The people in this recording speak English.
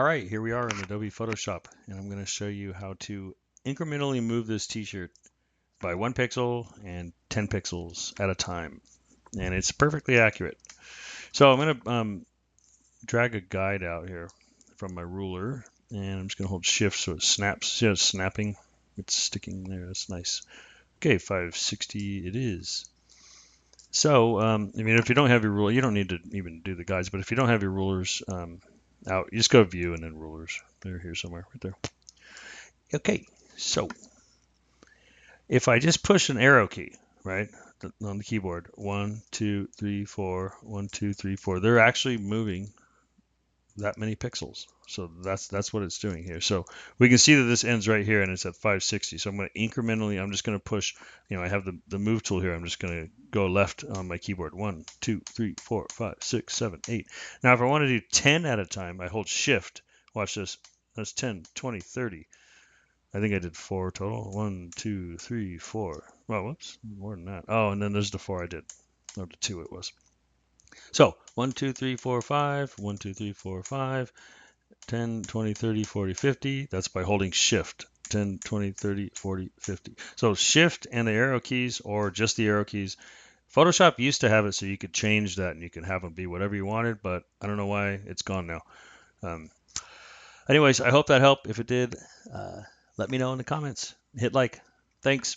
All right, here we are in Adobe Photoshop, and I'm going to show you how to incrementally move this t-shirt by 1 pixel and 10 pixels at a time. And it's perfectly accurate. So I'm going to drag a guide out here from my ruler, and I'm just going to hold shift so it snaps. See how it's snapping? It's sticking there. That's nice. Okay, 560 it is. So, I mean, if you don't have your ruler, you don't need to even do the guides, but if you don't have your rulers out, you just go view and then rulers. They're here somewhere, right there. Okay, so if I just push an arrow key, right, on the keyboard, 1, 2, 3, 4, 1, 2, 3, 4, they're actually moving that many pixels. So that's what it's doing here. So we can see that this ends right here and it's at 560. So I'm going to incrementally, I'm just going to push, I have the move tool here. I'm just going to go left on my keyboard. 1, 2, 3, 4, 5, 6, 7, 8. Now, if I want to do 10 at a time, I hold shift. Watch this. That's 10, 20, 30. I think I did 4 total. 1, 2, 3, 4. Well, whoops, more than that. Oh, and then there's the 4 I did. Or the 2 it was. So 1, 2, 3, 4, 5. 1, 2, 3, 4, 5. 10, 20, 30, 40, 50. That's by holding shift. 10, 20, 30, 40, 50. So shift and the arrow keys, or just the arrow keys. Photoshop used to have it so you could change that and you could have them be whatever you wanted, but I don't know why it's gone now. Um, Anyways, I hope that helped. If it did, let me know in the comments. Hit like. Thanks.